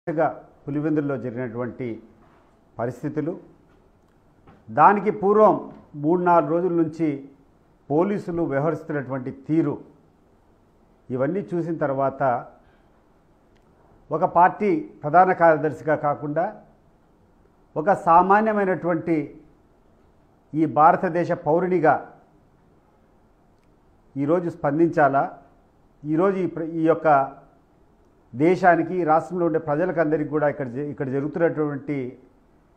పులివెందుల్లో జరిగినటువంటి పరిస్థితులు దానికి పూర్వం 3-4 రోజుల నుంచి పోలీసులు వ్యవహరిస్తున్నటువంటి తీరు ఇవన్నీ చూసిన తర్వాత ఒక పార్టీ ప్రధాన కార్యదర్శిగా కాకుండా ఒక సామాన్యమైనటువంటి ఈ భారతదేశ పౌరునిగా ఈరోజు స్పందించాలా, ఈరోజు ఈ యొక్క దేశానికి రాష్ట్రంలో ఉండే ప్రజలకందరికీ కూడా ఇక్కడ జరుగుతున్నటువంటి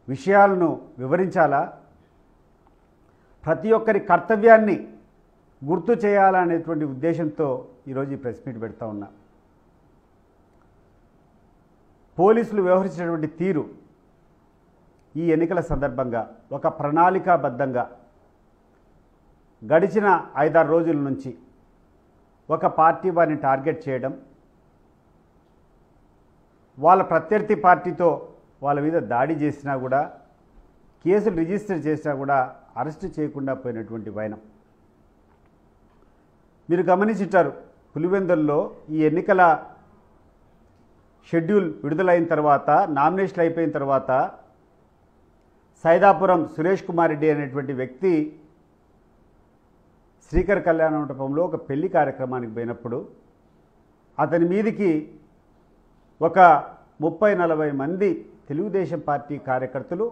విషయాలను వివరించాలా, ప్రతి ఒక్కరి కర్తవ్యాన్ని గుర్తు చేయాలనేటువంటి ఉద్దేశంతో ఈరోజు ఈ ప్రెస్ మీట్ పెడతా ఉన్నా. పోలీసులు వ్యవహరించినటువంటి తీరు ఈ ఎన్నికల సందర్భంగా ఒక ప్రణాళికాబద్ధంగా గడిచిన 5-6 రోజుల నుంచి ఒక పార్టీ వారిని టార్గెట్ చేయడం, వాళ్ళ ప్రత్యర్థి పార్టీతో వాళ్ళ మీద దాడి చేసినా కూడా, కేసులు రిజిస్టర్ చేసినా కూడా అరెస్టు చేయకుండా పోయినటువంటి వైనం మీరు గమనించారు. పులివెందుల్లో ఈ ఎన్నికల షెడ్యూల్ విడుదలైన తర్వాత, నామినేషన్లు అయిపోయిన తర్వాత సైదాపురం సురేష్ కుమార్ రెడ్డి అనేటువంటి వ్యక్తి శ్రీకర్ కళ్యాణ మండపంలో ఒక పెళ్లి కార్యక్రమానికి పోయినప్పుడు అతని మీదికి ఒక 30-40 మంది తెలుగుదేశం పార్టీ కార్యకర్తలు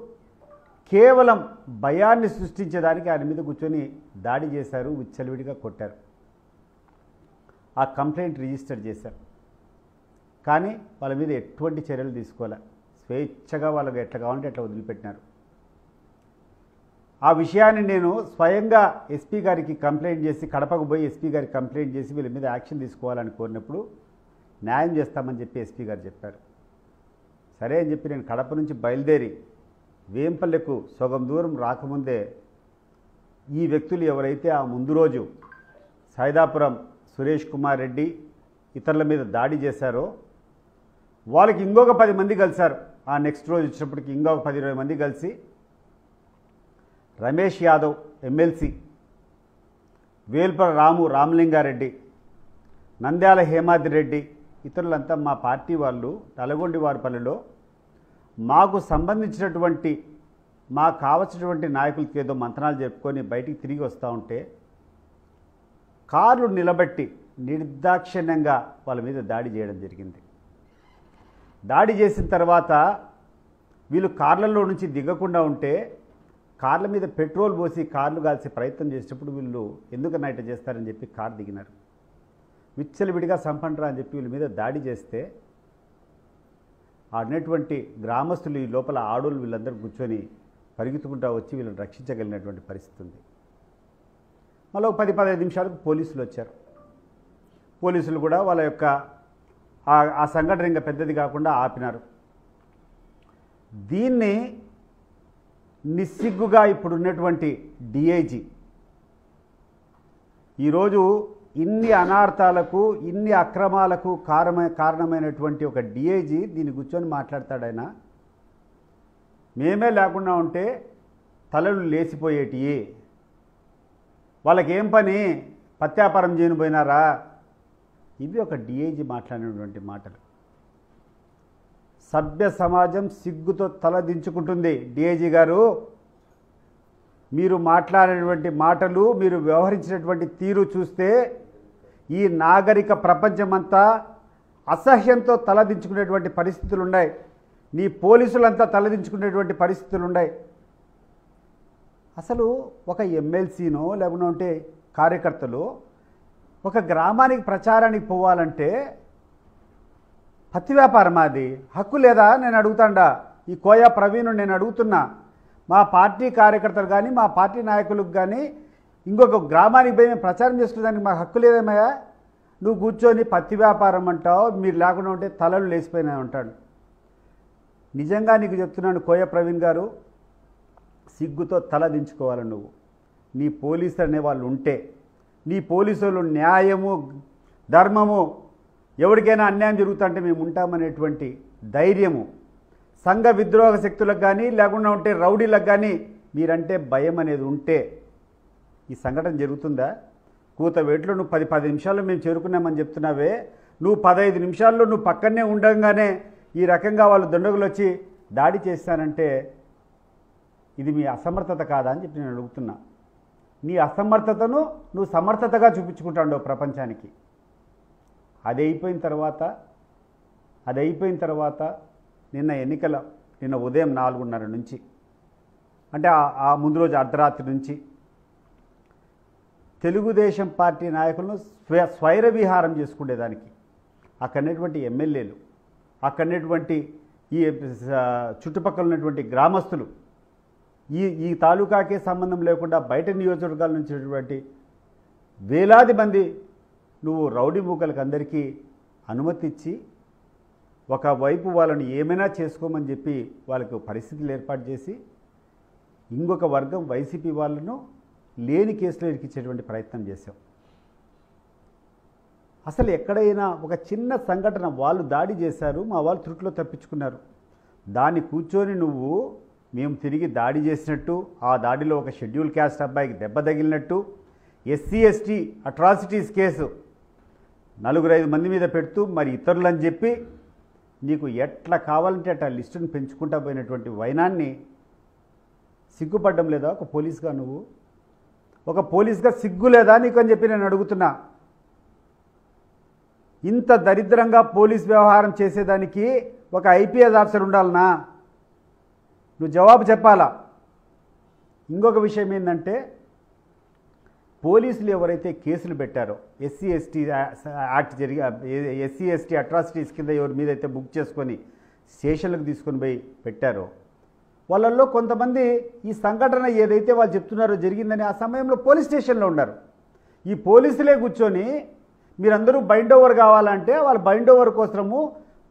కేవలం భయాన్ని సృష్టించేదానికి ఆయన మీద కూర్చొని దాడి చేశారు, విచ్చలవిడిగా కొట్టారు. ఆ కంప్లైంట్ రిజిస్టర్ చేశారు, కానీ వాళ్ళ మీద ఎటువంటి చర్యలు తీసుకోలే. స్వేచ్ఛగా వాళ్ళకి ఎట్లా కావాలంటే అట్లా వదిలిపెట్టినారు. ఆ విషయాన్ని నేను స్వయంగా ఎస్పీ గారికి కంప్లైంట్ చేసి, కడపకు పోయి ఎస్పీ గారికి కంప్లైంట్ చేసి వీళ్ళ మీద యాక్షన్ తీసుకోవాలని కోరినప్పుడు న్యాయం చేస్తామని చెప్పి ఎస్పీ గారు చెప్పారు. సరే అని చెప్పి నేను కడప నుంచి బయలుదేరి వేంపల్లెకు సగం దూరం రాకముందే ఈ వ్యక్తులు ఎవరైతే ఆ ముందు రోజు సైదాపురం సురేష్ కుమార్ రెడ్డి ఇతరుల మీద దాడి చేశారో వాళ్ళకి ఇంకొక 10 మంది కలిశారు. ఆ నెక్స్ట్ రోజు వచ్చినప్పటికి ఇంకొక 10-20 మంది కలిసి రమేష్ యాదవ్ ఎమ్మెల్సీ, వేల్పర రామలింగారెడ్డి, నంద్యాల హేమాద్రి రెడ్డి ఇతరులంతా మా పార్టీ వాళ్ళు నల్గొండవారిపల్లిలో మాకు సంబంధించినటువంటి మాకు కావలసినటువంటి నాయకులకి ఏదో మంత్రాలు చెప్పుకొని బయటికి తిరిగి వస్తూ ఉంటే కార్లు నిలబెట్టి నిర్దాక్షిణ్యంగా వాళ్ళ మీద దాడి చేయడం జరిగింది. దాడి చేసిన తర్వాత వీళ్ళు కార్లలో నుంచి దిగకుండా ఉంటే కార్ల మీద పెట్రోల్ పోసి కార్లు కాల్చే ప్రయత్నం చేసేటప్పుడు వీళ్ళు ఎందుకన్నా ఇట్లా చేస్తారని చెప్పి కారు దిగినారు. విచ్చలవిడిగా సంపండ్రా అని చెప్పి వీళ్ళ మీద దాడి చేస్తే ఆడినటువంటి గ్రామస్తులు ఈ లోపల ఆడోళ్ళు వీళ్ళందరూ కూర్చొని పరిగెత్తుకుంటూ వచ్చి వీళ్ళని రక్షించగలిగినటువంటి పరిస్థితి ఉంది. మళ్ళీ 10-15 నిమిషాలకు పోలీసులు వచ్చారు. పోలీసులు కూడా వాళ్ళ యొక్క ఆ సంఘటన ఇంకా పెద్దది కాకుండా ఆపినారు. దీన్ని నిస్సిగ్గుగా ఇప్పుడున్నటువంటి డిఐజీ ఈరోజు ఇన్ని అనార్థాలకు, ఇన్ని అక్రమాలకు కారణమైనటువంటి ఒక డిఐజీ దీన్ని కూర్చొని మాట్లాడతాడైనా, మేమే లేకుండా ఉంటే తలలు లేచిపోయేటివి, వాళ్ళకేం పని, పత్యాపారం చేయని పోయినారా, ఇవి ఒక డిఐజీ మాట్లాడినటువంటి మాటలు. సభ్య సమాజం సిగ్గుతో తలదించుకుంటుంది. డిఐజీ గారు, మీరు మాట్లాడినటువంటి మాటలు, మీరు వ్యవహరించినటువంటి తీరు చూస్తే ఈ నాగరిక ప్రపంచమంతా అసహ్యంతో తలదించుకునేటువంటి పరిస్థితులు ఉన్నాయి. నీ పోలీసులంతా తలదించుకునేటువంటి పరిస్థితులు ఉన్నాయి. అసలు ఒక ఎమ్మెల్సీనో లేకుంటే కార్యకర్తలు ఒక గ్రామానికి ప్రచారానికి పోవాలంటే పత్తి వ్యాపారం అది హక్కు లేదా? నేను అడుగుతాండా. ఈ కోయా ప్రవీణ్ నేను అడుగుతున్నా, మా పార్టీ కార్యకర్తలు కానీ మా పార్టీ నాయకులకు కానీ ఇంకొక గ్రామానికి పోయి మేము ప్రచారం చేసుకునేదానికి మాకు హక్కు లేదేమయ్యా? నువ్వు కూర్చొని పత్తి వ్యాపారం అంటావు, మీరు లేకుండా ఉంటే తలలు లేచిపోయినాయి అంటాడు. నిజంగా నీకు చెప్తున్నాను కోయ ప్రవీణ్ గారు, సిగ్గుతో తల దించుకోవాలి. నువ్వు నీ పోలీసులు అనేవాళ్ళు ఉంటే, నీ పోలీసులు న్యాయము ధర్మము, ఎవరికైనా అన్యాయం జరుగుతుంటే మేము ఉంటామనేటువంటి ధైర్యము, సంఘ విద్రోహ శక్తులకు కానీ లేకుండా ఉంటే రౌడీలకు కానీ మీరంటే భయం అనేది ఉంటే ఈ సంఘటన జరుగుతుందా? కూతవేట్లో నువ్వు 10 నిమిషాల్లో మేము చేరుకున్నామని చెప్తున్నావే, నువ్వు 15 నిమిషాల్లో నువ్వు పక్కనే ఉండగానే ఈ రకంగా వాళ్ళు దుండగులు వచ్చి దాడి చేస్తానంటే ఇది మీ అసమర్థత కాదా అని చెప్పి నేను అడుగుతున్నా. నీ అసమర్థతను నువ్వు సమర్థతగా చూపించుకుంటాడు ప్రపంచానికి. అది అయిపోయిన తర్వాత నిన్న ఉదయం 4:30 నుంచి అంటే ఆ ముందు రోజు అర్ధరాత్రి నుంచి తెలుగుదేశం పార్టీ నాయకులను స్వైర విహారం చేసుకునేదానికి అక్కడనేటువంటి ఎమ్మెల్యేలు, అక్కడనేటువంటి ఈ చుట్టుపక్కల ఉన్నటువంటి గ్రామస్తులు, ఈ తాలూకాకే సంబంధం లేకుండా బయట నియోజకవర్గాల నుంచి వేలాది మంది నువ్వు రౌడీ మూకలకు అందరికీ అనుమతి ఇచ్చి ఒకవైపు వాళ్ళని ఏమైనా చేసుకోమని చెప్పి వాళ్ళకు పరిస్థితులు ఏర్పాటు చేసి ఇంకొక వర్గం వైసీపీ వాళ్ళను లేని కేసులో ఇరికించేటువంటి ప్రయత్నం చేశావు. అసలు ఎక్కడైనా ఒక చిన్న సంఘటన వాళ్ళు దాడి చేశారు, మా వాళ్ళు త్రుట్లో తప్పించుకున్నారు, దాన్ని కూర్చొని నువ్వు మేము తిరిగి దాడి చేసినట్టు, ఆ దాడిలో ఒక షెడ్యూల్ క్యాస్ట్ అబ్బాయికి దెబ్బ తగిలినట్టు, ఎస్సీ ఎస్టీ అట్రాసిటీస్ కేసు 4-5 మంది మీద పెడుతూ మరి ఇతరులని చెప్పి నీకు ఎట్లా కావాలంటే అట్లా లిస్టును పెంచుకుంటా పోయినటువంటి వైనాన్ని సిగ్గుపడ్డం లేదా? ఒక పోలీస్గా నువ్వు ఒక పోలీస్గా సిగ్గు లేదా నీకు అని చెప్పి నేను అడుగుతున్నా. ఇంత దరిద్రంగా పోలీస్ వ్యవహారం చేసేదానికి ఒక ఐపీఎస్ ఆఫీసర్ ఉండాలనా? నువ్వు జవాబు చెప్పాలా. ఇంకొక విషయం ఏంటంటే పోలీసులు ఎవరైతే కేసులు పెట్టారో ఎస్సీ ఎస్టీ అట్రాసిటీస్ కింద ఎవరి మీద అయితే బుక్ చేసుకొని స్టేషన్లకు తీసుకొని పోయి పెట్టారో వాళ్ళల్లో కొంతమంది ఈ సంఘటన ఏదైతే వాళ్ళు చెప్తున్నారో జరిగిందని ఆ సమయంలో పోలీస్ స్టేషన్లో ఉన్నారు. ఈ పోలీసులే కూర్చొని మీరందరూ బైండ్ ఓవర్ కావాలంటే వాళ్ళ బైండ్ ఓవర్ కోసము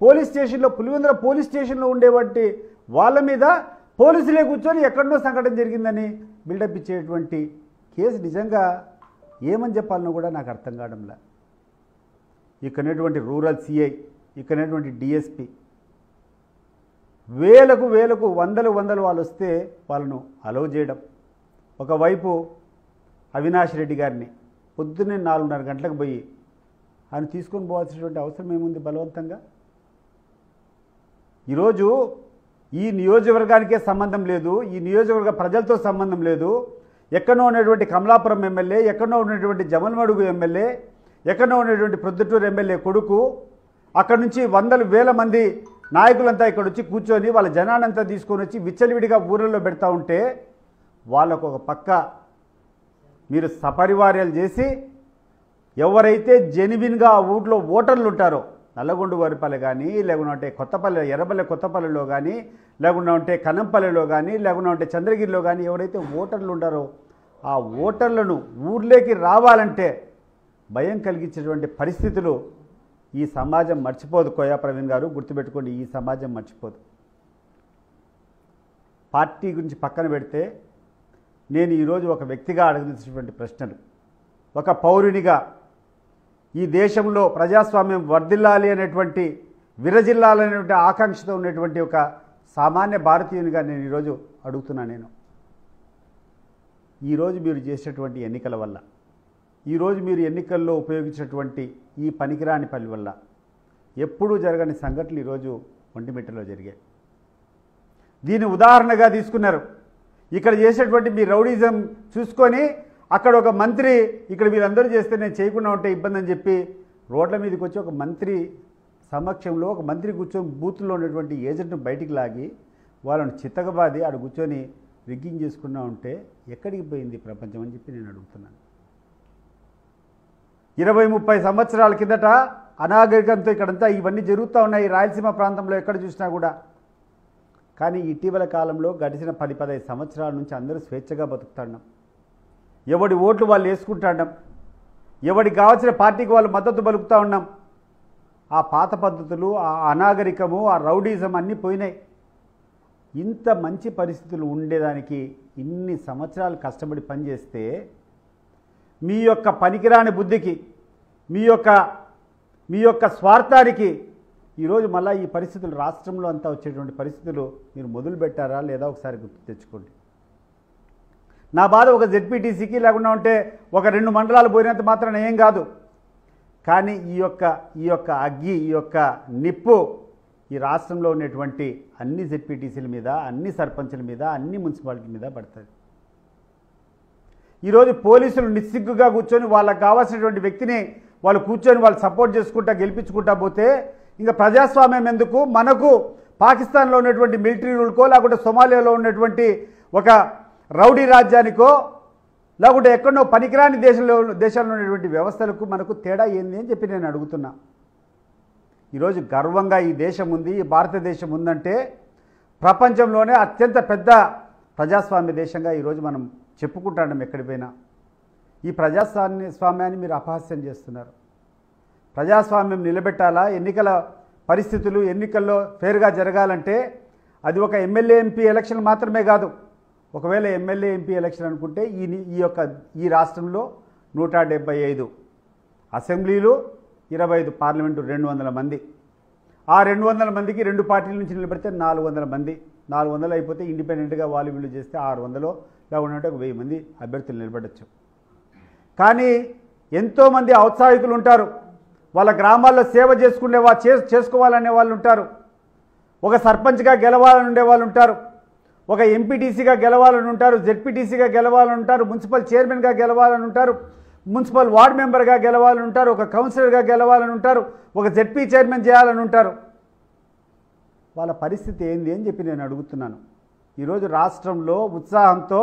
పోలీస్ స్టేషన్లో పులివెందుల పోలీస్ స్టేషన్లో ఉండేవాటి వాళ్ళ మీద పోలీసులే కూర్చొని ఎక్కడో సంఘటన జరిగిందని బిల్డప్ ఇచ్చేటువంటి కేసు నిజంగా ఏమని చెప్పాలనో కూడా నాకు అర్థం కావడంలా. ఇక్కడనేటువంటి రూరల్ సిఐ, ఇక్కడనేటువంటి డిఎస్పి వేలకు వందలు వాళ్ళు వస్తే వాళ్ళను అలౌ చేయడం. ఒకవైపు అవినాష్ రెడ్డి గారిని పొద్దున్నే 4:30 గంటలకు పోయి ఆయన తీసుకొని పోవాల్సినటువంటి అవసరం ఏముంది బలవంతంగా? ఈరోజు ఈ నియోజకవర్గానికే సంబంధం లేదు, ఈ నియోజకవర్గ ప్రజలతో సంబంధం లేదు. ఎక్కడో ఉన్నటువంటి కమలాపురం ఎమ్మెల్యే, ఎక్కడో ఉన్నటువంటి జమల్మడుగు ఎమ్మెల్యే, ఎక్కడో ఉన్నటువంటి ప్రొద్దుటూరు ఎమ్మెల్యే కొడుకు, అక్కడి నుంచి వందలు వేల మంది నాయకులంతా ఇక్కడ వచ్చి కూర్చొని వాళ్ళ జనానంతా తీసుకొని వచ్చి విచ్చలవిడిగా ఊళ్ళల్లో పెడతా ఉంటే వాళ్ళకు ఒక పక్క మీరు సపరివార్యాలు చేసి ఎవరైతే జెన్యున్గా ఆ ఊళ్ళో ఓటర్లు ఉంటారో నల్లగొండ వరిపల్లె కానీ, లేకుంటే కొత్తపల్లె ఎర్రపల్లె కొత్తపల్లెలో కానీ, లేకుంటే కనంపల్లెలో కానీ, లేకుంటే చంద్రగిరిలో కానీ ఎవరైతే ఓటర్లు ఉంటారో ఆ ఓటర్లను ఊర్లోకి రావాలంటే భయం కలిగించేటువంటి పరిస్థితులు ఈ సమాజం మర్చిపోదు. కోయా ప్రవీణ్ గారు గుర్తుపెట్టుకోండి, ఈ సమాజం మర్చిపోదు. పార్టీ గురించి పక్కన పెడితే నేను ఈరోజు ఒక వ్యక్తిగా అడగదలిచినటువంటి ప్రశ్నలు, ఒక పౌరునిగా ఈ దేశంలో ప్రజాస్వామ్యం వర్ధిల్లాలి అనేటువంటి విరజిల్లాలనేటువంటి ఆకాంక్షతో ఉన్నటువంటి ఒక సామాన్య భారతీయునిగా నేను ఈరోజు అడుగుతున్నా. నేను ఈరోజు మీరు చేసేటువంటి ఎన్నికల వల్ల, ఈరోజు మీరు ఎన్నికల్లో ఉపయోగించినటువంటి ఈ పనికిరాని పని వల్ల ఎప్పుడూ జరగని సంఘటనలు ఈరోజు ఒంటిమిట్టలో జరిగాయి. దీన్ని ఉదాహరణగా తీసుకున్నారు. ఇక్కడ చేసేటువంటి మీ రౌడీజం చూసుకొని అక్కడ ఒక మంత్రి ఇక్కడ వీళ్ళందరూ చేస్తే నేను చేయకుండా ఉంటే ఇబ్బంది అని చెప్పి రోడ్ల మీదకి వచ్చి ఒక మంత్రి సమక్షంలో ఒక మంత్రి కూర్చొని బూత్లో ఉన్నటువంటి ఏజెంట్ను బయటికి లాగి వాళ్ళని చిత్తగబాది ఆడ కూర్చొని రిగ్గింగ్ చేసుకున్నా ఉంటే ఎక్కడికి పోయింది ప్రపంచం అని చెప్పి నేను అడుగుతున్నాను. 20-30 సంవత్సరాల కిందట అనాగరికంతో ఇక్కడంతా ఇవన్నీ జరుగుతూ ఉన్నాయి రాయలసీమ ప్రాంతంలో ఎక్కడ చూసినా కూడా. కానీ ఇటీవల కాలంలో గడిచిన 10-15 సంవత్సరాల నుంచి అందరూ స్వేచ్ఛగా బతుకుతున్నాం. ఎవడి ఓట్లు వాళ్ళు వేసుకుంటున్నాం, ఎవడికి కావాల్సిన పార్టీకి వాళ్ళు మద్దతు పలుకుతూ ఉన్నాం. ఆ పాత పద్ధతులు, ఆ అనాగరికము, ఆ రౌడీజం అన్నీ పోయినాయి. ఇంత మంచి పరిస్థితులు ఉండేదానికి ఇన్ని సంవత్సరాలు కష్టపడి పనిచేస్తే మీ యొక్క పనికిరాని బుద్ధికి, మీ యొక్క స్వార్థానికి ఈరోజు మళ్ళీ ఈ పరిస్థితులు రాష్ట్రంలో అంతా వచ్చేటువంటి పరిస్థితులు మీరు మొదలు పెట్టారా లేదా ఒకసారి గుర్తు తెచ్చుకోండి. నా బాధ ఒక జెడ్పీటీసీకి లేకుండా ఉంటే ఒక 2 మండలాలు పోయినంత మాత్రాన ఏం కాదు. కానీ ఈ యొక్క అగ్గి, ఈ యొక్క నిప్పు ఈ రాష్ట్రంలో ఉన్నటువంటి అన్ని జెడ్పీటీసీల మీద, అన్ని సర్పంచుల మీద, అన్ని మున్సిపాలిటీల మీద పడుతుంది. ఈరోజు పోలీసులు నిస్సిగ్గుగా కూర్చొని వాళ్ళకి కావాల్సినటువంటి వ్యక్తిని వాళ్ళు కూర్చొని వాళ్ళు సపోర్ట్ చేసుకుంటా గెలిపించుకుంటా పోతే ఇంకా ప్రజాస్వామ్యం ఎందుకు? మనకు పాకిస్తాన్లో ఉన్నటువంటి మిలిటరీ రూల్కో, లేకుంటే సోమాలియాలో ఉన్నటువంటి ఒక రౌడీ రాజ్యానికో, లేకుంటే ఎక్కడో పనికిరాని దేశాల్లో ఉన్నటువంటి వ్యవస్థలకు మనకు తేడా ఏంది అని చెప్పి నేను అడుగుతున్నా. ఈరోజు గర్వంగా ఈ దేశం ఉంది, ఈ భారతదేశం ఉందంటే ప్రపంచంలోనే అత్యంత పెద్ద ప్రజాస్వామ్య దేశంగా ఈరోజు మనం చెప్పుకుంటాం ఎక్కడికి పోయినా. ఈ ప్రజాస్వామ్యాన్ని మీరు అపహాస్యం చేస్తున్నారు. ప్రజాస్వామ్యం నిలబెట్టాలా? ఎన్నికల పరిస్థితులు ఎన్నికల్లో ఫేర్గా జరగాలంటే అది ఒక ఎమ్మెల్యే ఎంపీ ఎలక్షన్ మాత్రమే కాదు. ఒకవేళ ఎమ్మెల్యే ఎంపీ ఎలక్షన్ అనుకుంటే ఈ రాష్ట్రంలో 175 అసెంబ్లీలు, 25 పార్లమెంటు, 200 మంది. ఆ 200 మందికి 2 పార్టీల నుంచి నిలబెడితే 400 మంది. 400 అయిపోతే ఇండిపెండెంట్గా వాళ్ళు వీళ్ళు చేస్తే 600 లేకుంటే 1000 మంది అభ్యర్థులు నిలబడచ్చు. కానీ ఎంతోమంది ఔత్సాహికులు ఉంటారు, వాళ్ళ గ్రామాల్లో సేవ చేసుకోవాలనే వాళ్ళు ఉంటారు, ఒక సర్పంచ్గా గెలవాలని ఉండే వాళ్ళు ఉంటారు, ఒక ఎంపీటీసీగా గెలవాలని ఉంటారు, జెడ్పీటీసీగా గెలవాలని ఉంటారు, మున్సిపల్ చైర్మన్గా గెలవాలని ఉంటారు, మున్సిపల్ వార్డు మెంబర్గా గెలవాలని ఉంటారు, ఒక కౌన్సిలర్గా గెలవాలని ఉంటారు, ఒక జెడ్పీ చైర్మన్ చేయాలని ఉంటారు. వాళ్ళ పరిస్థితి ఏంది అని చెప్పి నేను అడుగుతున్నాను. ఈరోజు రాష్ట్రంలో ఉత్సాహంతో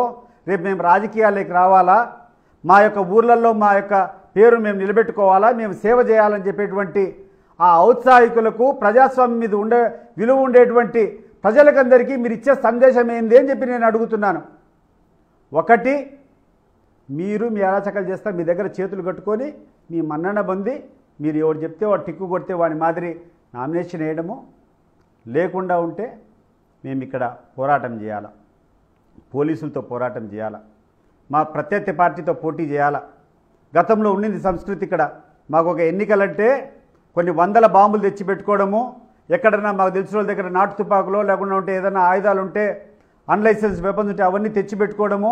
రేపు మేము రాజకీయాల్లోకి రావాలా, మా యొక్క ఊర్లలో మా యొక్క పేరు మేము నిలబెట్టుకోవాలా, మేము సేవ చేయాలని చెప్పేటువంటి ఆ ఔత్సాహికులకు ప్రజాస్వామ్యం మీద విలువ ఉండేటువంటి ప్రజలకందరికీ మీరు ఇచ్చే సందేశం ఏంది అని చెప్పి నేను అడుగుతున్నాను. ఒకటి, మీరు మీ అరాచకాలు చేస్తా మీ దగ్గర చేతులు కట్టుకొని మీ మన్నన పొంది మీరు ఎవరు చెప్తే వాడు టిక్కు కొడితే వాడి మాదిరి నామినేషన్ వేయడము లేకుండా ఉంటే మేము ఇక్కడ పోరాటం చేయాలా, పోలీసులతో పోరాటం చేయాలా, మా ప్రత్యర్థి పార్టీతో పోటీ చేయాలా. గతంలో ఉండింది సంస్కృతి ఇక్కడ. మాకు ఒక ఎన్నికలంటే కొన్ని 100 బాంబులు తెచ్చి పెట్టుకోవడము, ఎక్కడన్నా మాకు తెలిసిన వాళ్ళ దగ్గర నాటు తుపాకులో లేకుండా ఉంటే ఏదైనా ఆయుధాలు ఉంటే అన్లైసెన్స్ వెపన్స్ ఉంటే అవన్నీ తెచ్చి పెట్టుకోవడము,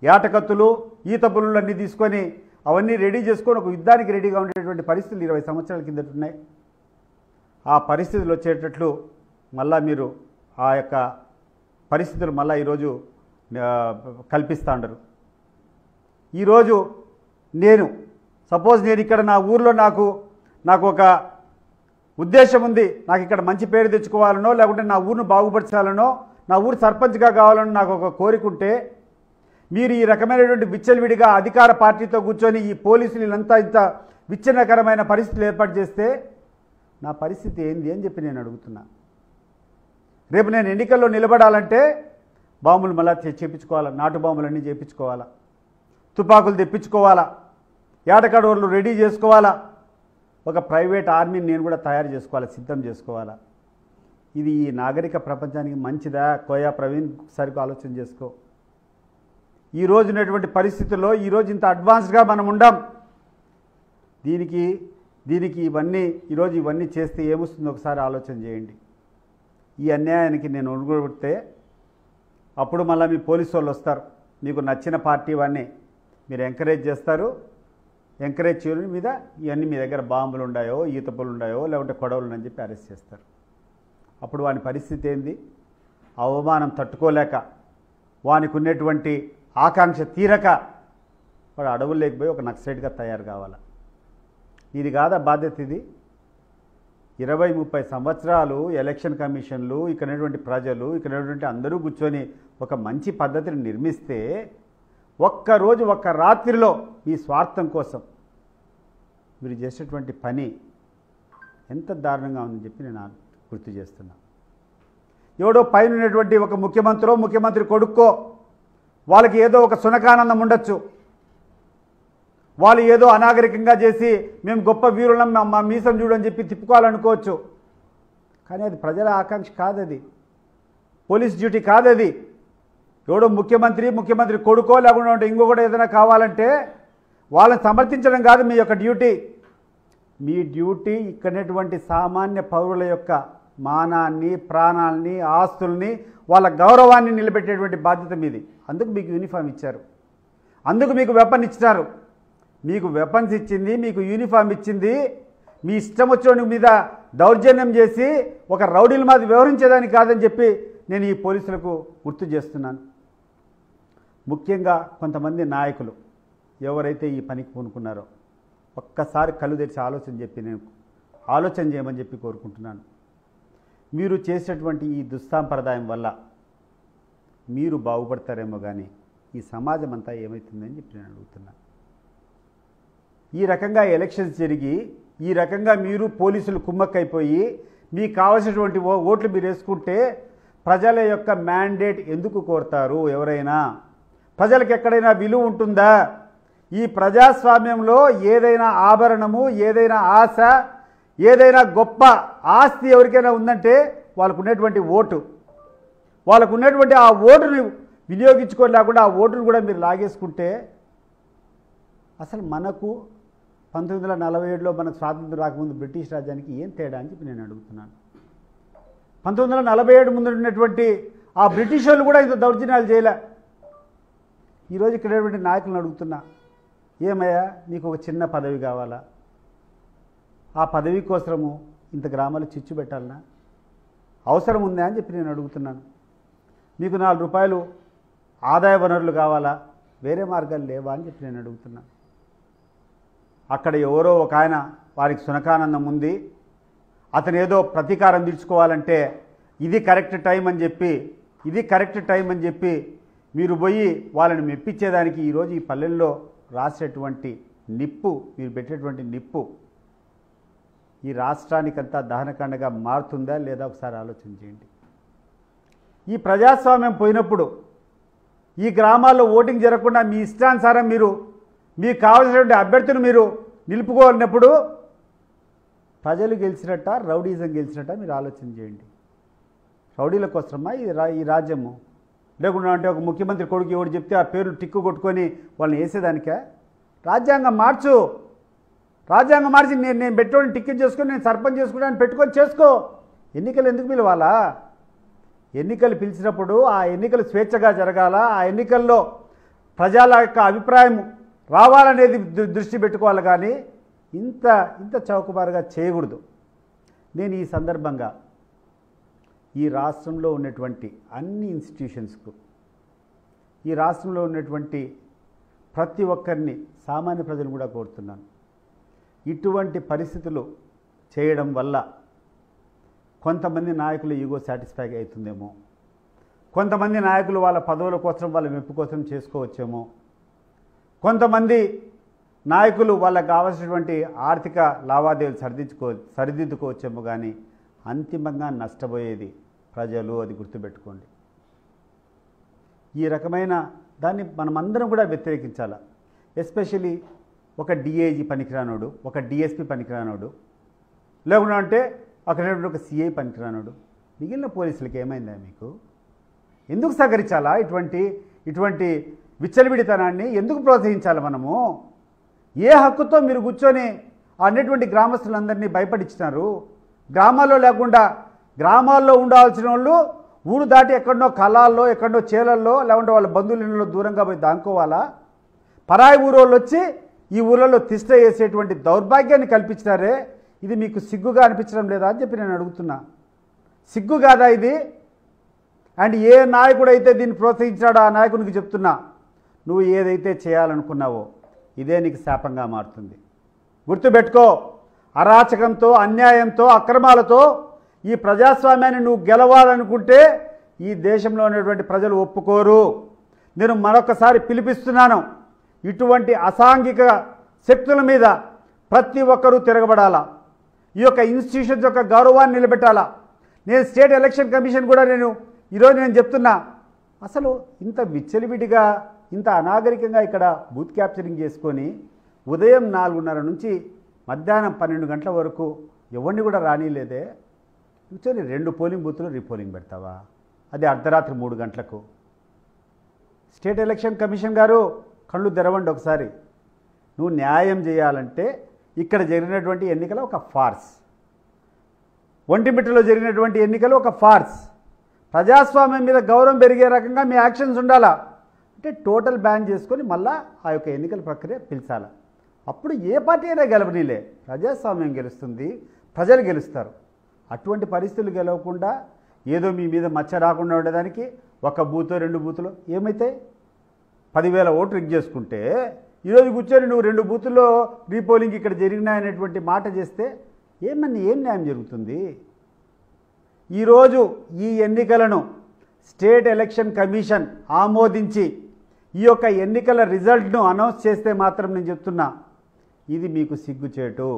ఏటకత్తులు ఈత పుల్లులు అన్నీ తీసుకొని అవన్నీ రెడీ చేసుకొని ఒక యుద్ధానికి రెడీగా ఉండేటువంటి పరిస్థితులు 20 సంవత్సరాల కిందట ఉన్నాయి. ఆ పరిస్థితులు వచ్చేటట్లు మళ్ళా మీరు ఆ యొక్క పరిస్థితులు మళ్ళీ ఈరోజు కల్పిస్తూ ఉండరు. ఈరోజు నేను ఇక్కడ నా ఊర్లో నాకు ఒక ఉద్దేశం ఉంది, నాకు ఇక్కడ మంచి పేరు తెచ్చుకోవాలనో లేకుంటే నా ఊరును బాగుపరచాలనో నా ఊరు సర్పంచ్గా కావాలని నాకు ఒక కోరిక ఉంటే మీరు ఈ రకమైనటువంటి విచ్చలవిడిగా అధికార పార్టీతో కూర్చొని ఈ పోలీసులు ఇంత విచ్ఛిన్నకరమైన పరిస్థితులు ఏర్పాటు చేస్తే నా పరిస్థితి ఏంది అని చెప్పి నేను అడుగుతున్నా. రేపు నేను ఎన్నికల్లో నిలబడాలంటే బాంబులు మళ్ళా చేయించుకోవాలా, నాటు బాంబులన్నీ చేయించుకోవాలా, తుపాకులు తెప్పించుకోవాలా, ఏటకడోర్లు రెడీ చేసుకోవాలా, ఒక ప్రైవేట్ ఆర్మీని నేను కూడా తయారు చేసుకోవాలా, సిద్ధం చేసుకోవాలా. ఇది ఈ నాగరిక ప్రపంచానికి మంచిదా? కోయా ప్రవీణ్ సరిగ్గా ఆలోచన చేసుకో. ఈరోజు ఉన్నటువంటి పరిస్థితుల్లో ఈరోజు ఇంత అడ్వాన్స్డ్గా మనం ఉండాం. దీనికి ఇవన్నీ చేస్తే ఏమొస్తుందో ఒకసారి ఆలోచన చేయండి. ఈ అన్యాయానికి నేను ఒడుగుడితే అప్పుడు మళ్ళీ మీ పోలీసు వాళ్ళు వస్తారు, మీకు నచ్చిన పార్టీ వాడిని మీరు ఎంకరేజ్ చేస్తారు. ఎంకరేజ్ చేయడం మీద ఇవన్నీ మీ దగ్గర బాంబులు ఉన్నాయో, ఈతపులు ఉన్నాయో, లేకుంటే కొడవలు అని చెప్పి అరెస్ట్ చేస్తారు. అప్పుడు వాని పరిస్థితి ఏంది? అవమానం తట్టుకోలేక వానికి ఉన్నటువంటి ఆకాంక్ష తీరక వాడు అడవులు లేకపోయి ఒక నక్సలైట్గా తయారు కావాలా. ఇది కాదా బాధ్యత? ఇది 20-30 సంవత్సరాలు ఎలక్షన్ కమిషన్లు, ఇక్కడ ఉన్నటువంటి ప్రజలు, ఇక్కడ ఉన్నటువంటి అందరూ కూర్చొని ఒక మంచి పద్ధతిని నిర్మిస్తే ఒక్కరోజు ఒక్క రాత్రిలో మీ స్వార్థం కోసం మీరు చేసేటువంటి పని ఎంత దారుణంగా ఉందని చెప్పి నేను గుర్తు చేస్తున్నా. ఎవడో పైన ఉన్నటువంటి ఒక ముఖ్యమంత్రి కొడుక్కో వాళ్ళకి ఏదో ఒక సునకానందం ఉండొచ్చు, వాళ్ళు ఏదో అనాగరికంగా చేసి మేము గొప్ప వీరులం, మా మీసం చూడని చెప్పి తిప్పుకోవాలనుకోవచ్చు. కానీ అది ప్రజల ఆకాంక్ష కాదది, పోలీస్ డ్యూటీ కాదది. ఎవడో ముఖ్యమంత్రి కొడుకో లేకుండా ఇంకొకటి ఏదైనా కావాలంటే వాళ్ళని సమర్థించడం కాదు మీ యొక్క డ్యూటీ. మీ డ్యూటీ ఇక్కడటువంటి సామాన్య పౌరుల యొక్క మానాన్ని, ప్రాణాలని, ఆస్తుల్ని, వాళ్ళ గౌరవాన్ని నిలబెట్టేటువంటి బాధ్యత మీది. అందుకు మీకు యూనిఫామ్ ఇచ్చారు, అందుకు మీకు వెపన్ ఇచ్చినారు. మీకు వెపన్స్ ఇచ్చింది, మీకు యూనిఫామ్ ఇచ్చింది, మీ ఇష్టం వచ్చే మీద దౌర్జన్యం చేసి ఒక రౌడీల మాది వ్యవహరించేదానికి కాదని చెప్పి నేను ఈ పోలీసులకు గుర్తు చేస్తున్నాను. ముఖ్యంగా కొంతమంది నాయకులు ఎవరైతే ఈ పనికి పూనుకున్నారో ఒక్కసారి కళ్ళు తెరిచి ఆలోచన చేయమని చెప్పి కోరుకుంటున్నాను. మీరు చేసేటువంటి ఈ దుస్సాంప్రదాయం వల్ల మీరు బాగుపడతారేమో కానీ ఈ సమాజం అంతా ఏమవుతుందని చెప్పి నేను అడుగుతున్నాను. ఈ రకంగా ఎలక్షన్స్ జరిగి ఈ రకంగా మీరు పోలీసులు కుమ్మక్కైపోయి మీకు కావాల్సినటువంటి ఓట్లు మీరు వేసుకుంటే ప్రజల యొక్క మ్యాండేట్ ఎందుకు కోరుతారు? ఎవరైనా ప్రజలకు ఎక్కడైనా విలువ ఉంటుందా? ఈ ప్రజాస్వామ్యంలో ఏదైనా ఆభరణము, ఏదైనా ఆశ, ఏదైనా గొప్ప ఆస్తి ఎవరికైనా ఉందంటే వాళ్ళకు ఉన్నటువంటి ఓటు, వాళ్ళకు ఉన్నటువంటి ఆ ఓటును వినియోగించుకోలేకుండా ఆ ఓటును కూడా మీరు లాగేసుకుంటే అసలు మనకు 1947లో మనకు స్వాతంత్రం రాకముందు బ్రిటిష్ రాజ్యానికి ఏం తేడా అని చెప్పి నేను అడుగుతున్నాను. 1947 ముందు ఉన్నటువంటి ఆ బ్రిటిష్ వాళ్ళు కూడా ఇంత దౌర్జన్యాలు చేయలే. ఈరోజు ఇక్కడ నాయకులను అడుగుతున్నా, ఏమయ్యా మీకు ఒక చిన్న పదవి కావాలా? ఆ పదవి కోసము ఇంత గ్రామాలు చిచ్చు పెట్టాలనా? అవసరం ఉందా అని చెప్పి నేను అడుగుతున్నాను. మీకు 4 రూపాయలు ఆదాయ వనరులు కావాలా? వేరే మార్గాలు లేవా అని చెప్పి నేను అడుగుతున్నాను. అక్కడ ఎవరో ఒక ఆయన వారికి సునకానందం ఉంది, అతను ఏదో ప్రతీకారం తీర్చుకోవాలంటే ఇది కరెక్ట్ టైం అని చెప్పి మీరు పోయి వాళ్ళని మెప్పించేదానికి ఈరోజు ఈ పల్లెల్లో రాసేటువంటి నిప్పు, మీరు పెట్టేటువంటి నిప్పు ఈ రాష్ట్రానికంతా దహనకాండగా మారుతుందా లేదా ఒకసారి ఆలోచన చేయండి. ఈ ప్రజాస్వామ్యం పోయినప్పుడు ఈ గ్రామాల్లో ఓటింగ్ జరగకుండా మీ ఇష్టానుసారం మీకు కావాల్సినటువంటి అభ్యర్థులు మీరు నిలుపుకోవాలన్నప్పుడు ప్రజలు గెలిచినట్ట, రౌడీజం గెలిచినట్ట మీరు ఆలోచన చేయండి. రౌడీల కోసమా ఈ రాజ్యము? లేకుండా అంటే ఒక ముఖ్యమంత్రి కొడుకు ఎవడు చెప్తే ఆ పేర్లు టిక్కు కొట్టుకొని వాళ్ళని వేసేదానికా? రాజ్యాంగం మార్చి నేను పెట్టుకొని టికెట్ చేసుకొని నేను సర్పంచ్ చేసుకుంటాను పెట్టుకొని చేసుకో. ఎన్నికలు ఎందుకు పిలవాలా? ఎన్నికలు పిలిచినప్పుడు ఆ ఎన్నికలు స్వేచ్ఛగా జరగాల, ఆ ఎన్నికల్లో ప్రజల యొక్క అభిప్రాయం రావాలనేది దృష్టి పెట్టుకోవాలి. కానీ ఇంత చౌకబారుగా చేయకూడదు. నేను ఈ సందర్భంగా ఈ రాష్ట్రంలో ఉన్నటువంటి అన్ని ఇన్స్టిట్యూషన్స్కు, ఈ రాష్ట్రంలో ఉన్నటువంటి ప్రతి ఒక్కరిని, సామాన్య ప్రజలు కూడా కోరుతున్నాను, ఇటువంటి పరిస్థితులు చేయడం వల్ల కొంతమంది నాయకులు ఈగో సాటిస్ఫై అవుతుందేమో, కొంతమంది నాయకులు వాళ్ళ పదవుల కోసం, వాళ్ళ మెప్పు కోసం చేసుకోవచ్చేమో, కొంతమంది నాయకులు వాళ్ళకు కావాల్సినటువంటి ఆర్థిక లావాదేవీలు సరిదిద్దుకోవచ్చేమో. కానీ అంతిమంగా నష్టపోయేది ప్రజలు, అది గుర్తుపెట్టుకోండి. ఈ రకమైన దాన్ని మనమందరం కూడా వ్యతిరేకించాలి. ఎస్పెషలీ ఒక డిఐజీ పనికిరానోడు, ఒక డిఎస్పీ పనికిరానోడు, లేకుండా అంటే అక్కడ ఒక సిఐ పనికిరానోడు, మిగిలిన పోలీసులకి ఏమైందా? మీకు ఎందుకు సహకరించాలా? ఇటువంటి విచ్చలవిడితనాన్ని ఎందుకు ప్రోత్సహించాలి మనము? ఏ హక్కుతో మీరు కూర్చొని అన్నటువంటి గ్రామస్తులందరినీ భయపడిచ్చినారు? గ్రామాల్లో లేకుండా గ్రామాల్లో ఉండాల్సిన వాళ్ళు ఊరు దాటి ఎక్కడో కళాల్లో, ఎక్కడో చేలల్లో, లేకుంటే వాళ్ళ బంధువులలో దూరంగా పోయి దాక్కోవాలా? పరాయి ఊరోళ్ళు వచ్చి ఈ ఊళ్ళలో తిష్ట వేసేటువంటి దౌర్భాగ్యాన్ని కల్పించినారే, ఇది మీకు సిగ్గుగా అనిపించడం లేదా అని చెప్పి నేను అడుగుతున్నా. సిగ్గు కాదా ఇది? అండ్ ఏ నాయకుడైతే దీన్ని ప్రోత్సహించాడో ఆ నాయకునికి చెప్తున్నా, నువ్వు ఏదైతే చేయాలనుకున్నావో ఇదే నీకు శాపంగా మారుతుంది. గుర్తుపెట్టుకో. అరాచకంతో, అన్యాయంతో, అక్రమాలతో ఈ ప్రజాస్వామ్యాన్ని నువ్వు గెలవాలనుకుంటే ఈ దేశంలో ఉన్నటువంటి ప్రజలు ఒప్పుకోరు. నేను మరొకసారి పిలిపిస్తున్నాను, ఇటువంటి అసాంఘిక శక్తుల మీద ప్రతి ఒక్కరూ తిరగబడాలా. ఈ యొక్క ఇన్స్టిట్యూషన్స్ యొక్క గౌరవాన్ని నిలబెట్టాలా. నేను స్టేట్ ఎలక్షన్ కమిషన్ కూడా ఈరోజు నేను చెప్తున్నా, అసలు ఇంత విచ్చలివిడిగా, ఇంత అనాగరికంగా ఇక్కడ బూత్ క్యాప్చరింగ్ చేసుకొని ఉదయం 4:30 నుంచి మధ్యాహ్నం 12 గంటల వరకు ఎవరిని కూడా రానిలేదే. కూర్చొని 2 పోలింగ్ బూత్లు రీపోలింగ్ పెడతావా? అది అర్ధరాత్రి 3 గంటలకు. స్టేట్ ఎలక్షన్ కమిషన్ గారు కళ్ళు తెరవండి ఒకసారి. నువ్వు న్యాయం చేయాలంటే ఇక్కడ జరిగినటువంటి ఎన్నికలు ఒక ఫార్స్, ఒంటిమిట్టలో జరిగినటువంటి ఎన్నికలు ఒక ఫార్స్. ప్రజాస్వామ్యం మీద గౌరవం పెరిగే రకంగా మీ యాక్షన్స్ ఉండాలా. అంటే టోటల్ బ్యాన్ చేసుకొని మళ్ళా ఆ యొక్క ఎన్నికల ప్రక్రియ పిలిచాలా. అప్పుడు ఏ పార్టీ అయినా గెలవనీలే, ప్రజాస్వామ్యం గెలుస్తుంది, ప్రజలు గెలుస్తారు. అటువంటి పరిస్థితులు గెలవకుండా ఏదో మీ మీద మచ్చ రాకుండా ఉండడానికి ఒక బూతో 2 బూతులు ఏమైతే 10,000 ఓట్లు రిగ్ చేసుకుంటే ఈరోజు కూర్చొని నువ్వు 2 బూతుల్లో రీపోలింగ్ ఇక్కడ జరిగినాయనేటువంటి మాట చేస్తే ఏం న్యాయం జరుగుతుంది? ఈరోజు ఈ ఎన్నికలను స్టేట్ ఎలక్షన్ కమిషన్ ఆమోదించి ఈ యొక్క ఎన్నికల రిజల్ట్ను అనౌన్స్ చేస్తే మాత్రం నేను చెప్తున్నా ఇది మీకు సిగ్గుచేటు.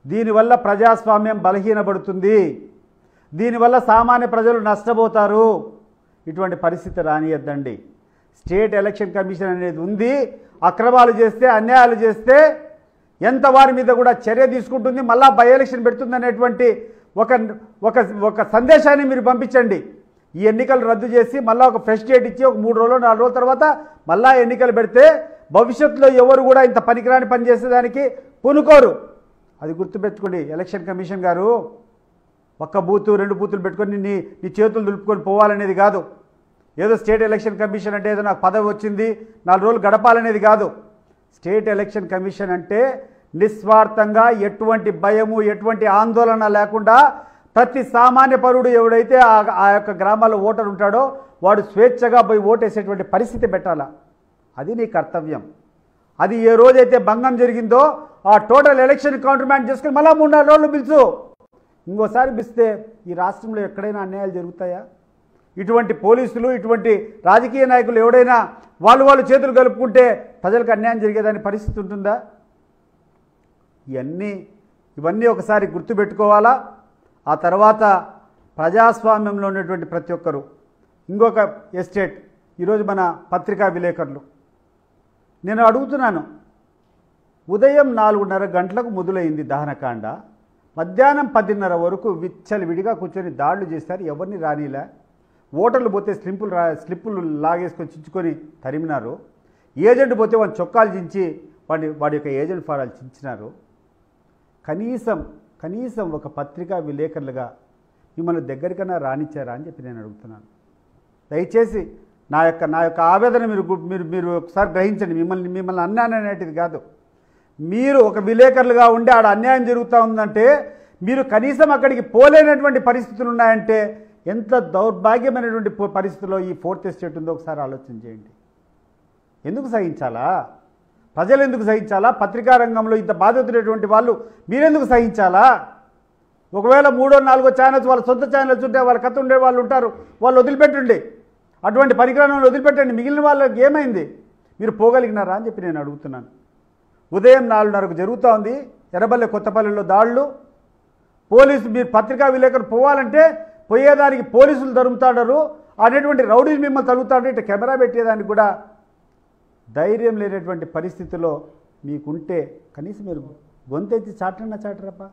దీనివల్ల ప్రజాస్వామ్యం బలహీనపడుతుంది. దీనివల్ల సామాన్య ప్రజలు నష్టపోతారు. ఇటువంటి పరిస్థితి రానియద్దండి. స్టేట్ ఎలక్షన్ కమిషన్ అనేది ఉంది. అక్రమాలు చేస్తే అన్యాయాలు చేస్తే ఎంత వారి మీద కూడా చర్య తీసుకుంటుంది, మళ్ళా బై ఎలక్షన్ పెడుతుంది అనేటువంటి ఒక సందేశాన్ని మీరు పంపించండి. ఈ ఎన్నికలు రద్దు చేసి మళ్ళీ ఒక ఫ్రెష్ డేట్ ఇచ్చి ఒక 3 రోజులు 4 రోజుల తర్వాత మళ్ళా ఎన్నికలు పెడితే భవిష్యత్తులో ఎవరు కూడా ఇంత పనికిరాని పని చేసేదానికి పూనుకోరు. అది గుర్తుపెట్టుకోండి ఎలక్షన్ కమిషన్ గారు. ఒక్క బూతు 2 బూతులు పెట్టుకొని నీ చేతులు దులుపుకొని పోవాలనేది కాదు. ఏదో స్టేట్ ఎలక్షన్ కమిషన్ అంటే ఏదో నాకు పదవి వచ్చింది 4 రోజులు గడపాలనేది కాదు. స్టేట్ ఎలక్షన్ కమిషన్ అంటే నిస్వార్థంగా ఎటువంటి భయము ఎటువంటి ఆందోళన లేకుండా ప్రతి సామాన్య పౌరుడు ఎవడైతే ఆ యొక్క గ్రామాల్లో ఓటర్ ఉంటాడో వాడు స్వేచ్ఛగా పోయి ఓటేసేటువంటి పరిస్థితి పెట్టాలా. అది నీ కర్తవ్యం. అది ఏ రోజైతే భంగం జరిగిందో ఆ టోటల్ ఎలక్షన్ కౌంటర్మెంట్ చేసుకుని మళ్ళీ 3-4 రోజులు పిలుచు. ఇంకోసారి పిలిస్తే ఈ రాష్ట్రంలో ఎక్కడైనా అన్యాయాలు జరుగుతాయా? ఇటువంటి పోలీసులు ఇటువంటి రాజకీయ నాయకులు ఎవడైనా వాళ్ళు చేతులు కలుపుకుంటే ప్రజలకు అన్యాయం జరిగేదాని పరిస్థితి ఉంటుందా? ఇవన్నీ ఒకసారి గుర్తుపెట్టుకోవాలా. ఆ తర్వాత ప్రజాస్వామ్యంలో ఉన్నటువంటి ప్రతి ఒక్కరు ఇంకొక ఎస్టేట్ ఈరోజు మన పత్రికా విలేకరులు నేను అడుగుతున్నాను. ఉదయం 4:30 గంటలకు మొదలైంది దహనకాండ. మధ్యాహ్నం 10:30 వరకు విచ్చలవిడిగా కూర్చొని దాడులు చేస్తారు. ఎవరిని రానిలా. ఓటర్లు పోతే స్లిప్పులు లాగేసుకొని చించుకొని తరిమినారు. ఏజెంట్ పోతే వాళ్ళ చొక్కాలు చించి వాడి యొక్క ఏజెంట్ ఫారాలు చించినారు. కనీసం ఒక పత్రికా విలేకరులుగా మిమ్మల్ని దగ్గరికన్నా రానిచ్చారా అని చెప్పి నేను అడుగుతున్నాను. దయచేసి నా యొక్క ఆవేదన మీరు ఒకసారి గ్రహించండి. మిమ్మల్ని అన్యాయం అనేటిది కాదు. మీరు ఒక విలేకరులుగా ఉండి ఆడ అన్యాయం జరుగుతూ ఉందంటే మీరు కనీసం అక్కడికి పోలేనటువంటి పరిస్థితులు ఉన్నాయంటే ఎంత దౌర్భాగ్యమైనటువంటి పరిస్థితుల్లో ఈ 4th ఎస్టేట్ ఉందో ఒకసారి ఆలోచన చేయండి. ఎందుకు సహించాలా? ప్రజలు ఎందుకు సహించాలా? పత్రికా రంగంలో ఇంత బాధ్యతలేటువంటి వాళ్ళు మీరెందుకు సహించాలా? ఒకవేళ 3వ 4వ ఛానల్స్ వాళ్ళ సొంత ఛానల్స్ ఉంటే వాళ్ళ కథ ఉండే వాళ్ళు ఉంటారు, వాళ్ళు వదిలిపెట్టండి. అటువంటి పరికరాలను వదిలిపెట్టండి. మిగిలిన వాళ్ళకి ఏమైంది? మీరు పోగలిగినారా అని చెప్పి నేను అడుగుతున్నాను. ఉదయం 4:30కు జరుగుతూ ఉంది ఎర్రబల్లె కొత్తపల్లిలో దాడులు. మీరు పత్రికా విలేకరులు పోవాలంటే పోయేదానికి పోలీసులు తరుముతాడారు అనేటువంటి రౌడీలు మిమ్మల్ని తరుగుతాడు. ఇట్లా కెమెరా పెట్టేదానికి కూడా ధైర్యం లేనటువంటి పరిస్థితిలో మీకుంటే కనీసం మీరు గొంతెత్తి చాటరప్ప.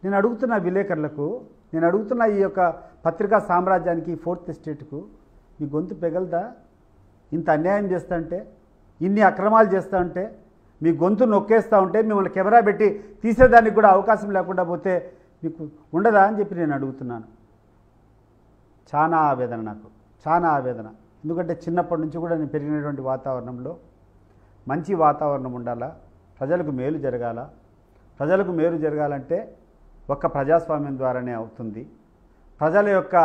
నేను అడుగుతున్న విలేకరులకు, నేను అడుగుతున్న ఈ యొక్క పత్రికా సామ్రాజ్యానికి 4th ఎస్టేట్కు మీ గొంతు పెగలదా? ఇంత అన్యాయం చేస్తూ ఉంటే, ఇన్ని అక్రమాలు చేస్తూ ఉంటే, మీ గొంతు నొక్కేస్తూ ఉంటే, మిమ్మల్ని కెమెరా పెట్టి తీసేదానికి కూడా అవకాశం లేకుండా పోతే మీకు ఉండదా అని చెప్పి నేను అడుగుతున్నాను. చాలా ఆవేదన, నాకు చాలా ఆవేదన. ఎందుకంటే చిన్నప్పటి నుంచి కూడా నేను పెరిగినటువంటి వాతావరణంలో మంచి వాతావరణం ఉండాలా, ప్రజలకు మేలు జరగాల. ప్రజలకు మేలు జరగాలంటే ఒక్క ప్రజాస్వామ్యం ద్వారానే అవుతుంది. ప్రజల యొక్క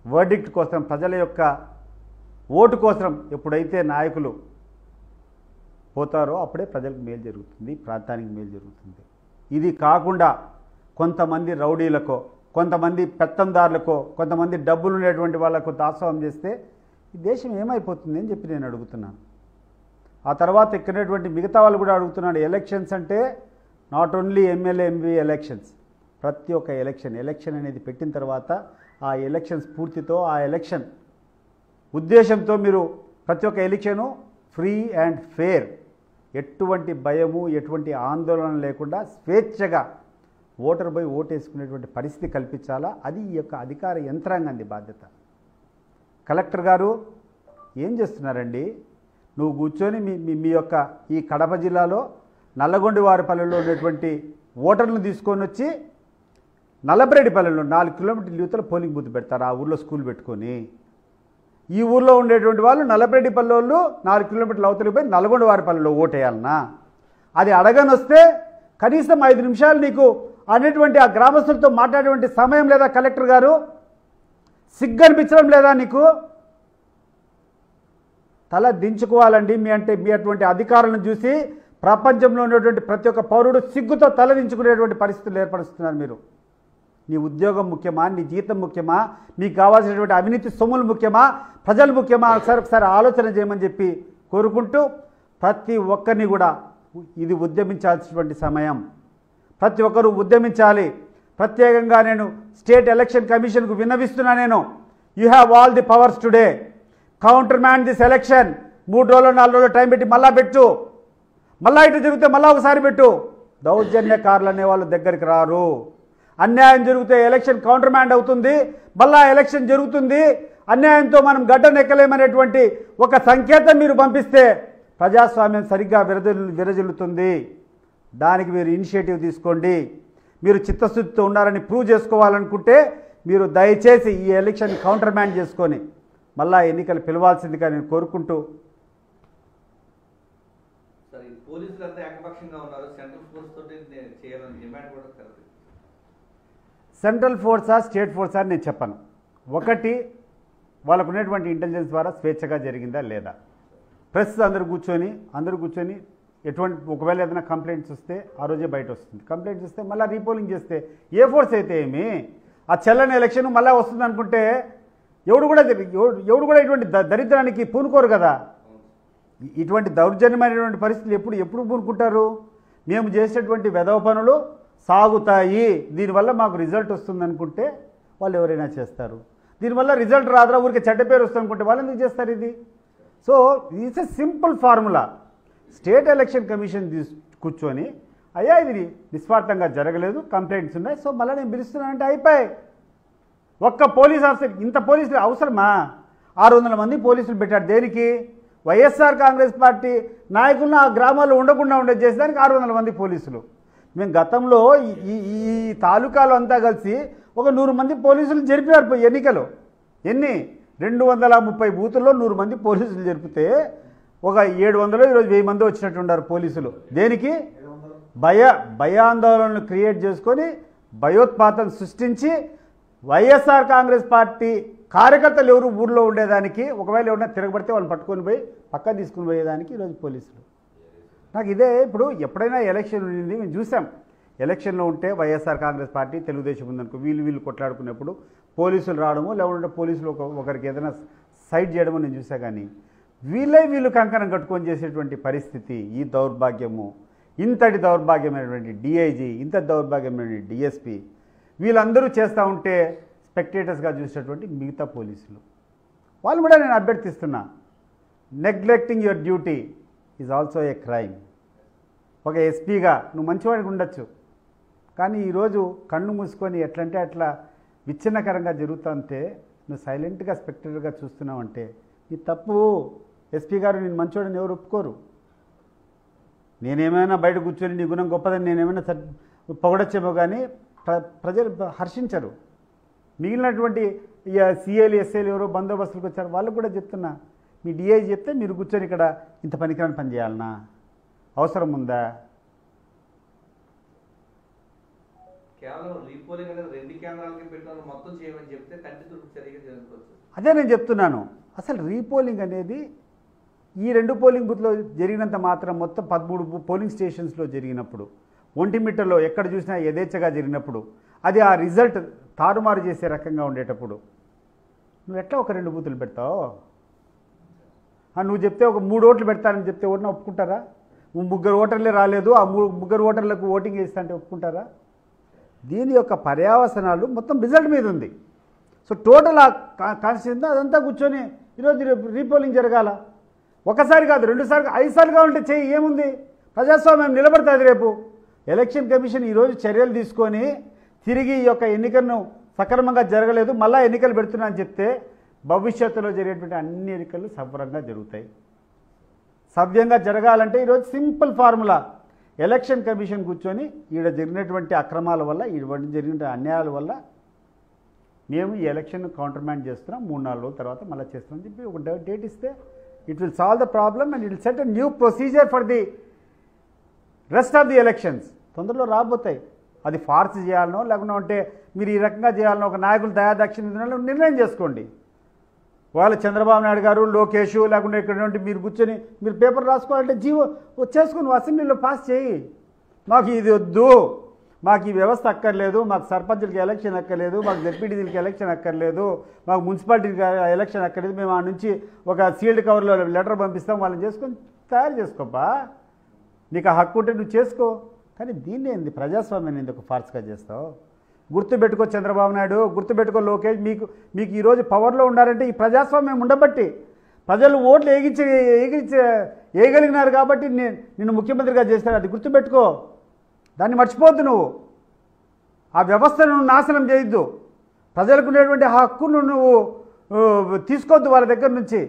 వర్డిక్ట్ కోసం, ప్రజల యొక్క ఓటు కోసం ఎప్పుడైతే నాయకులు పోతారో అప్పుడే ప్రజలకు మేలు జరుగుతుంది, ప్రాంతానికి మేలు జరుగుతుంది. ఇది కాకుండా కొంతమంది రౌడీలకో, కొంతమంది పెత్తందారులకో, కొంతమంది డబ్బులు ఉండేటువంటి వాళ్ళకు దాసోహం చేస్తే ఈ దేశం ఏమైపోతుంది అని చెప్పి నేను అడుగుతున్నాను. ఆ తర్వాత ఎక్కినటువంటి మిగతా వాళ్ళు కూడా అడుగుతున్నాడు. ఎలక్షన్స్ అంటే not only MLA MP elections, ప్రతి ఒక్క ఎలక్షన్ అనేది పెట్టిన తర్వాత ఆ ఎలక్షన్ స్ఫూర్తితో, ఆ ఎలక్షన్ ఉద్దేశంతో మీరు ప్రతి ఒక్క ఎలక్షను ఫ్రీ అండ్ ఫెయిర్, ఎటువంటి భయము ఎటువంటి ఆందోళన లేకుండా స్వేచ్ఛగా ఓటర్ పోయి ఓటేసుకునేటువంటి పరిస్థితి కల్పించాలా. అది ఈ యొక్క అధికార యంత్రాంగాన్ని బాధ్యత. కలెక్టర్ గారు ఏం చేస్తున్నారండి? నువ్వు కూర్చొని మీ యొక్క ఈ కడప జిల్లాలో నల్లగొండవారిపల్లెలో ఉన్నటువంటి ఓటర్లను తీసుకొని వచ్చి నల్లబరెడ్డిపల్లెలో 4 కిలోమీటర్ల యూతలో పోలింగ్ బూత్ పెడతారు. ఆ ఊర్లో స్కూల్ పెట్టుకొని ఈ ఊర్లో ఉండేటువంటి వాళ్ళు నల్లబరెడ్డిపల్లె వాళ్ళు 4 కిలోమీటర్ల అవతలికి పోయి నల్లగొండవారిపల్లెలో ఓటేయాలన్నా? అది అడగనొస్తే కనీసం 5 నిమిషాలు నీకు అనేటువంటి ఆ గ్రామస్తులతో మాట్లాడేటువంటి సమయం లేదా కలెక్టర్ గారు? సిగ్గు అనిపించడం లేదా నీకు? తల దించుకోవాలండి. మీ అటువంటి అధికారులను చూసి ప్రపంచంలో ఉన్నటువంటి ప్రతి ఒక్క పౌరుడు సిగ్గుతో తల దించుకునేటువంటి పరిస్థితులు ఏర్పరుస్తున్నారు మీరు. నీ ఉద్యోగం ముఖ్యమా? నీ జీతం ముఖ్యమా? మీకు కావాల్సినటువంటి అవినీతి సొమ్ములు ముఖ్యమా? ప్రజలు ముఖ్యమా? ఒకసారి ఆలోచన చేయమని చెప్పి కోరుకుంటూ, ప్రతి ఒక్కరిని కూడా ఇది ఉద్యమించాల్సినటువంటి సమయం. ప్రతి ఒక్కరూ ఉద్యమించాలి. ప్రత్యేకంగా నేను స్టేట్ ఎలక్షన్ కమిషన్కు విన్నవిస్తున్నా. You have all the powers today. Counter man this election. 3 రోజులు 4 రోజులు టైం పెట్టి మళ్ళా పెట్టు. మళ్ళా ఇటు తిరిగితే మళ్ళా ఒకసారి పెట్టు. దౌర్జన్యకారులు అనే వాళ్ళు దగ్గరికి రారు. అన్యాయం జరిగితే ఎలక్షన్ కౌంటర్ మ్యాండ్ అవుతుంది. మళ్ళా ఎలక్షన్ జరుగుతుంది. అన్యాయంతో మనం గడ్డనెక్కలేమనేటువంటి ఒక సంకేతం మీరు పంపిస్తే ప్రజాస్వామ్యం సరిగ్గా విరజిల్లుతుంది. దానికి మీరు ఇనిషియేటివ్ తీసుకోండి. మీరు చిత్తశుద్ధితో ఉన్నారని ప్రూవ్ చేసుకోవాలనుకుంటే మీరు దయచేసి ఈ ఎలక్షన్ కౌంటర్ మ్యాండ్ చేసుకొని మళ్ళా ఎన్నికలు పిలవాల్సిందిగా నేను కోరుకుంటూ, సెంట్రల్ ఫోర్సా స్టేట్ ఫోర్సా అని నేను చెప్పను. ఒకటి, వాళ్ళకు ఉన్నటువంటి ఇంటెలిజెన్స్ ద్వారా స్వేచ్ఛగా జరిగిందా లేదా? ప్రెస్ అందరూ కూర్చొని ఎటువంటి ఒకవేళ ఏదైనా కంప్లైంట్స్ వస్తే ఆ రోజే బయట వస్తుంది. కంప్లైంట్స్ వస్తే మళ్ళీ రీపోలింగ్ చేస్తే ఏ ఫోర్స్ అయితే ఏమి, ఆ చెల్లని ఎలక్షన్ మళ్ళీ వస్తుంది అనుకుంటే ఎవడు కూడా ఇటువంటి దరిద్రానికి పూనుకోరు కదా. ఇటువంటి దౌర్జన్యమైనటువంటి పరిస్థితులు ఎప్పుడు పూనుకుంటారు? మేము చేసేటువంటి వెధవ పనులు సాగుతాయి, దీనివల్ల మాకు రిజల్ట్ వస్తుంది అనుకుంటే వాళ్ళు ఎవరైనా చేస్తారు. దీనివల్ల రిజల్ట్ రాదురా, ఊరికి చెడ్డ పేరు వస్తుంది అనుకుంటే వాళ్ళు ఎందుకు చేస్తారు ఇది? So it's a simple formula. State election commission కూర్చొని, అయ్యా ఇది నిస్వార్థంగా జరగలేదు, కంప్లైంట్స్ ఉన్నాయి, సో మళ్ళీ నేను పిలుస్తున్నానంటే అయిపోయి. ఒక్క పోలీస్ ఆఫీసర్, ఇంత పోలీసులు అవసరమా? 600 మంది పోలీసులు పెట్టారు. దేనికి? వైఎస్ఆర్ కాంగ్రెస్ పార్టీ నాయకులను ఆ గ్రామాల్లో ఉండకుండా చేసేదానికి 600 మంది పోలీసులు. మేము గతంలో ఈ తాలూకాలో అంతా కలిసి ఒక 100 మంది పోలీసులు జరిపారు ఎన్నికలు. ఎన్ని? 230 బూతుల్లో 100 మంది పోలీసులు జరిపితే ఒక 700 ఈరోజు 1000 మంది వచ్చినట్టున్నారు పోలీసులు. దేనికి? భయాందోళనలు క్రియేట్ చేసుకొని భయోత్పాతం సృష్టించి వైఎస్ఆర్ కాంగ్రెస్ పార్టీ కార్యకర్తలు ఎవరు ఊర్లో ఉండేదానికి, ఒకవేళ ఎవరైనా తిరగబడితే వాళ్ళని పట్టుకొని పోయి పక్క తీసుకుని పోయేదానికి ఈరోజు పోలీసులు. నాకు ఇదే ఇప్పుడు ఎప్పుడైనా ఎలక్షన్ ఉండింది మేము చూసాం. ఎలక్షన్లో ఉంటే వైఎస్ఆర్ కాంగ్రెస్ పార్టీ తెలుగుదేశం ఉందనుకో, వీళ్ళు కొట్లాడుకున్నప్పుడు పోలీసులు రావడము, లేకుంటే పోలీసులు ఒకరికి ఏదైనా సైడ్ చేయడము నేను చూసా. కానీ వీళ్ళు కంకణం కట్టుకొని చేసేటువంటి పరిస్థితి, ఈ దౌర్భాగ్యము, ఇంతటి దౌర్భాగ్యమైనటువంటి డిఐజీ, ఇంత దౌర్భాగ్యమైనటువంటి డిఎస్పీ, వీళ్ళందరూ చేస్తూ ఉంటే స్పెక్టేటర్స్గా చూసేటువంటి మిగతా పోలీసులు వాళ్ళు కూడా నేను అభ్యర్థిస్తున్నా, neglecting your duty is also a crime. ఒక ఎస్పీగా నువ్వు మంచివాడికి ఉండొచ్చు, కానీ ఈరోజు కళ్ళు మూసుకొని ఎట్లంటే అట్లా విచ్ఛిన్నకరంగా జరుగుతుంటే నువ్వు సైలెంట్గా స్పెక్టేటర్గా చూస్తున్నావంటే నీ తప్పు. ఎస్పీ గారు నేను మంచివాడిని ఎవరు ఒప్పుకోరు. నేనేమైనా బయట కూర్చొని నీ గుణం గొప్పదని నేనేమైనా పొగడొచ్చేమో కానీ ప్రజలు హర్షించరు. మిగిలినటువంటి సిఐలు ఎస్ఐలు ఎవరో బందోబస్తులకు వచ్చారు, వాళ్ళకు కూడా చెప్తున్నా, మీ డిఐజీ చెప్తే మీరు కూర్చొని ఇక్కడ ఇంత పనికిరాని పని చేయాలనా? అవసరం ఉందా? అదే నేను చెప్తున్నాను. అసలు రీపోలింగ్ అనేది ఈ 2 పోలింగ్ బూత్లో జరిగినంత మాత్రం మొత్తం 13 పోలింగ్ స్టేషన్స్లో జరిగినప్పుడు, ఒంటిమిట్టలో ఎక్కడ చూసినా యథేచ్ఛగా జరిగినప్పుడు, అది ఆ రిజల్ట్ తారుమారు చేసే రకంగా ఉండేటప్పుడు నువ్వు ఎట్లా ఒక 2 బూతులు పెడతావు? నువ్వు చెప్తే ఒక 3 ఓట్లు పెడతానని చెప్తే ఓటున ఒప్పుకుంటారా? 3 ఓటర్లే రాలేదు, ఆ 3 ఓటర్లకు ఓటింగ్ వేస్తా అంటే ఒప్పుకుంటారా? దీని యొక్క పర్యావసనాలు మొత్తం రిజల్ట్ మీద ఉంది. సో టోటల్ ఆ కాన్స్టిట్యూషన్ అదంతా కూర్చొని ఈరోజు రీపోలింగ్ జరగాల. ఒకసారి కాదు, 2 సార్లు 5 సార్లుగా ఉంటే చేయి, ఏముంది? ప్రజాస్వామ్యం నిలబడుతుంది. రేపు ఎలక్షన్ కమిషన్ ఈరోజు చర్యలు తీసుకొని తిరిగి ఈ యొక్క ఎన్నికలను సక్రమంగా జరగలేదు, మళ్ళీ ఎన్నికలు పెడుతున్నా అని చెప్తే భవిష్యత్తులో జరిగేటువంటి అన్ని ఎన్నికలు సవ్యంగా జరుగుతాయి. సవ్యంగా జరగాలంటే ఈరోజు సింపుల్ ఫార్ములా, ఎలక్షన్ కమిషన్ కూర్చొని ఈడ జరిగినటువంటి అక్రమాల వల్ల, ఈడ జరిగిన అన్యాయాల వల్ల మేము ఈ ఎలక్షన్ కౌంటర్మాండ్ చేస్తున్నాం, 3-4 రోజుల తర్వాత మళ్ళీ చేస్తున్నామని చెప్పి ఒక డేట్ ఇస్తే it will solve the problem and it will set a new procedure for the rest of the elections. తొందరలో రాబోతాయి. అది ఫార్స్ చేయాలనో లేకుండా ఉంటే మీరు ఈ రకంగా చేయాలనో ఒక నాయకులు దయాదక్షిణ నిర్ణయం చేసుకోండి. వాళ్ళ చంద్రబాబు నాయుడు గారు, లోకేష్ లేకుండా ఇక్కడ మీరు కూర్చొని మీరు పేపర్ రాసుకోవాలంటే జీవో చేసుకుని అసెంబ్లీలో పాస్ చేయి. మాకు ఇది వద్దు, మాకు ఈ వ్యవస్థ అక్కర్లేదు, మాకు సర్పంచులకి ఎలక్షన్ అక్కర్లేదు, మాకు జెడ్పీటీసీలకి ఎలక్షన్ అక్కర్లేదు, మాకు మున్సిపాలిటీకి ఎలక్షన్ అక్కర్లేదు, మేము ఆ నుంచి ఒక సీల్డ్ కవర్లో లెటర్ పంపిస్తాం, వాళ్ళని చేసుకొని తయారు చేసుకోపా. నీకు ఆ హక్కు ఉంటే నువ్వు చేసుకో. కానీ దీన్ని ఏంది ప్రజాస్వామ్యాన్ని ఎందుకు ఫార్స్గా చేస్తావు? గుర్తుపెట్టుకో చంద్రబాబు నాయుడు, గుర్తుపెట్టుకో లోకేష్, మీకు ఈరోజు పవర్లో ఉండాలంటే ఈ ప్రజాస్వామ్యం ఉండబట్టి, ప్రజలు ఓట్లు వేయగలిగినారు కాబట్టి నిన్ను ముఖ్యమంత్రిగా చేస్తారు. అది గుర్తుపెట్టుకో, దాన్ని మర్చిపోద్దు. నువ్వు ఆ వ్యవస్థను నాశనం చేయొద్దు. ప్రజలకు ఉండేటువంటి హక్కును నువ్వు తీసుకోవద్దు వాళ్ళ దగ్గర నుంచి.